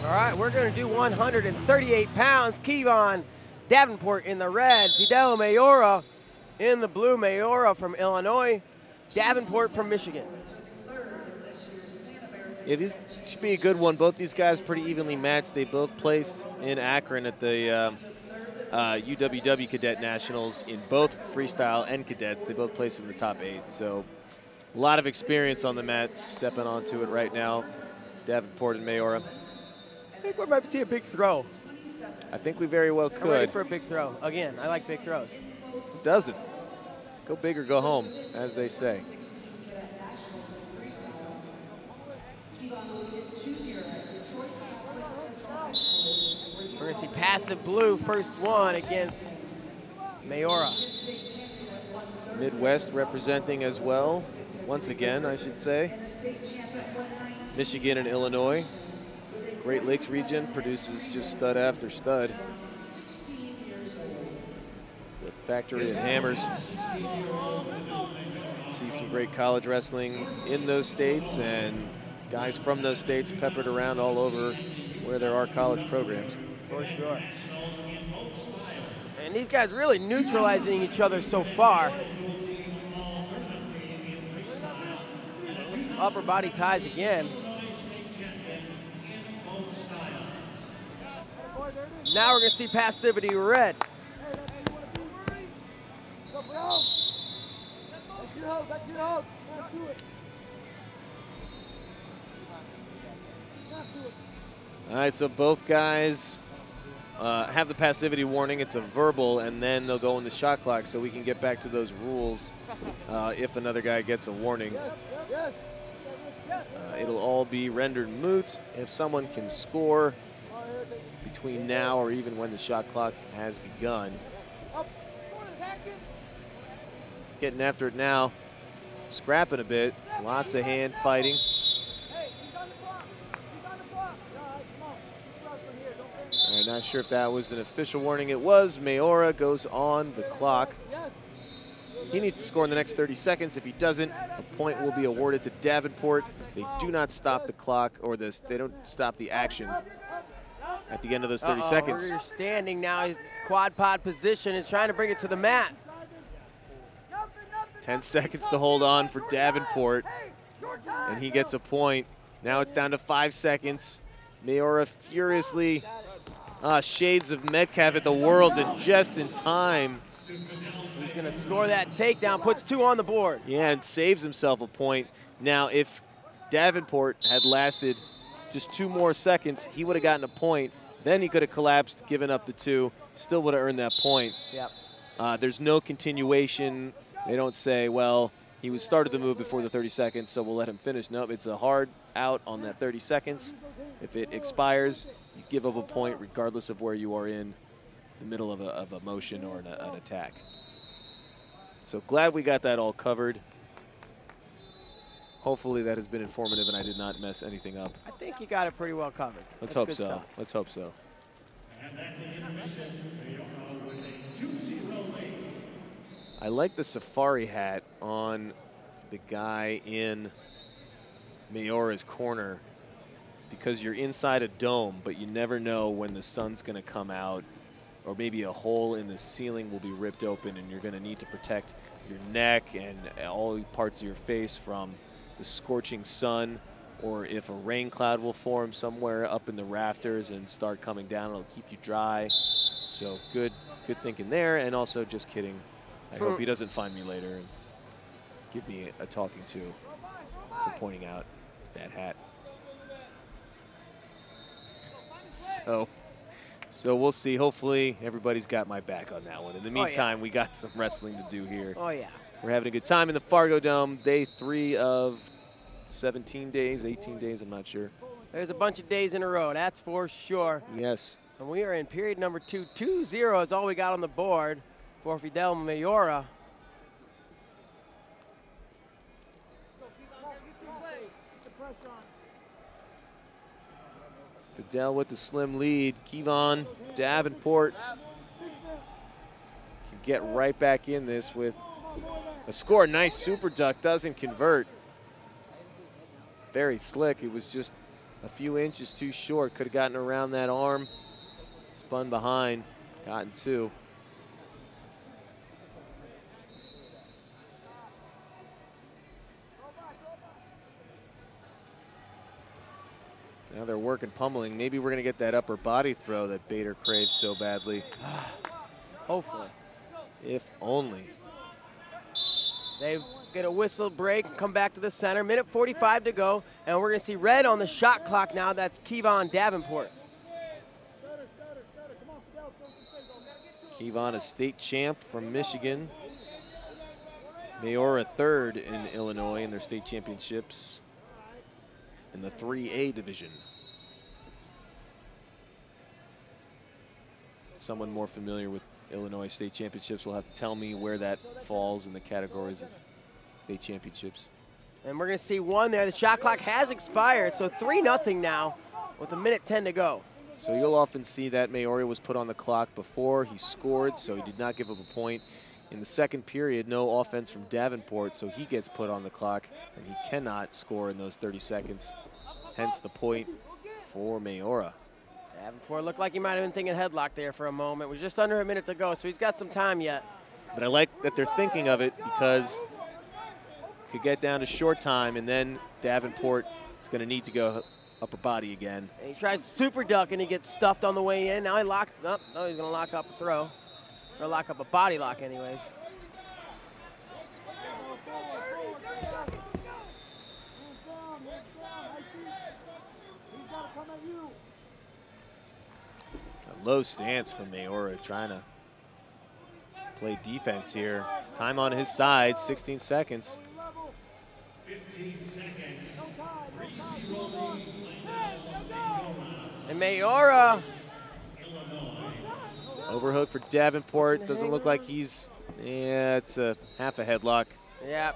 All right, we're going to do 138 pounds. Kevon Davenport in the red, Fidel Mayora in the blue. Mayora from Illinois, Davenport from Michigan. Yeah, this should be a good one. Both these guys pretty evenly matched. They both placed in Akron at the UWW Cadet Nationals in both freestyle and cadets. They both placed in the top 8. So a lot of experience on the mat, stepping onto it right now. Davenport and Mayora. I think we might see a big throw. I think we very well could. I'm ready for a big throw. Again, I like big throws. Who doesn't? Go big or go home, as they say. We're going to see passive blue, first one against Mayora. Midwest representing as well, once again, I should say. Michigan and Illinois. Great Lakes region produces just stud after stud. The factory of hammers. See some great college wrestling in those states and guys from those states peppered around all over where there are college programs. For sure. And these guys really neutralizing each other so far. Upper body ties again. Now we're going to see passivity red. All right, so both guys have the passivity warning. It's a verbal, and then they'll go in the shot clock so we can get back to those rules if another guy gets a warning. It'll all be rendered moot if someone can score between now or even when the shot clock has begun. Getting after it now, scrapping a bit, lots of hand fighting. All right, not sure if that was an official warning. It was. Mayora goes on the clock. He needs to score in the next 30 seconds. If he doesn't, a point will be awarded to Davenport. They do not stop the clock, or they don't stop the action at the end of those 30 seconds. We're standing now. His quad pod position is trying to bring it to the mat. 10 seconds to hold on for Davenport, and he gets a point. Now it's down to 5 seconds. Mayora furiously, shades of Metcalf at the Worlds, and just in time. He's going to score that takedown, puts 2 on the board. Yeah, and saves himself a point. Now, if Davenport had lasted just 2 more seconds, he would have gotten a point. Then he could have collapsed, given up the 2, still would have earned that point. Yep. There's no continuation. They don't say, well, he was started the move before the 30 seconds, so we'll let him finish. No, it's a hard out on that 30 seconds. If it expires, you give up a point regardless of where you are in the middle of a motion or an attack. So glad we got that all covered. Hopefully that has been informative and I did not mess anything up. I think you got it pretty well covered. Let's hope so. Let's hope so. I like the safari hat on the guy in Mayora's corner because you're inside a dome, but you never know when the sun's going to come out, or maybe a hole in the ceiling will be ripped open and you're going to need to protect your neck and all parts of your face from the scorching sun, or if a rain cloud will form somewhere up in the rafters and start coming down, it'll keep you dry. So good thinking there, and also just kidding. I hope he doesn't find me later and give me a talking to for pointing out that hat. So we'll see. Hopefully everybody's got my back on that one. In the meantime, we got some wrestling to do here. Oh, yeah. We're having a good time in the Fargo Dome. Day 3 of 17 days, 18 days, I'm not sure. There's a bunch of days in a row, that's for sure. Yes. And we are in period number 2. 2-0 is all we got on the board for Fidel Mayora. Fidel with the slim lead. Kevon Davenport can get right back in this with a score. Nice super duck, doesn't convert. Very slick. It was just a few inches too short. Could have gotten around that arm. Spun behind, gotten two. Now they're working pummeling. Maybe we're going to get that upper body throw that Bader craves so badly. Hopefully. If only. They get a whistle break and come back to the center. Minute 45 to go, and we're going to see red on the shot clock now. That's Kevon Davenport. Kevon, a state champ from Michigan. Mayora third in Illinois in their state championships in the 3A division. Someone more familiar with Illinois state championships will have to tell me where that falls in the categories of state championships. And we're going to see one there. The shot clock has expired, so 3-0 now with a minute 10 to go. So you'll often see that Mayora was put on the clock before he scored, so he did not give up a point. In the second period, no offense from Davenport, so he gets put on the clock, and he cannot score in those 30 seconds. Hence the point for Mayora. Davenport looked like he might have been thinking headlock there for a moment. It was just under a minute to go, so he's got some time yet. But I like that they're thinking of it because could get down to short time, and then Davenport is going to need to go upper body again. And he tries super duck, and he gets stuffed on the way in. Now he locks it up. No, he's going to lock up a throw. Or lock up a body lock anyways. A low stance from Mayora, trying to play defense here. Time on his side, 16 seconds. 15 seconds. And Mayora. Overhook for Davenport. Doesn't look like he's, it's a half a headlock. Yeah.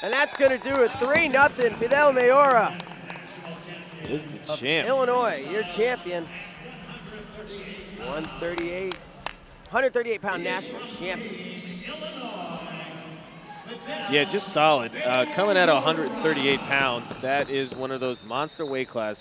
And that's going to do it. 3-0. Fidel Mayora Is the champ. Illinois, your champion. 138-pound national champion. Yeah, just solid. Coming at 138 pounds, that is one of those monster weight classes.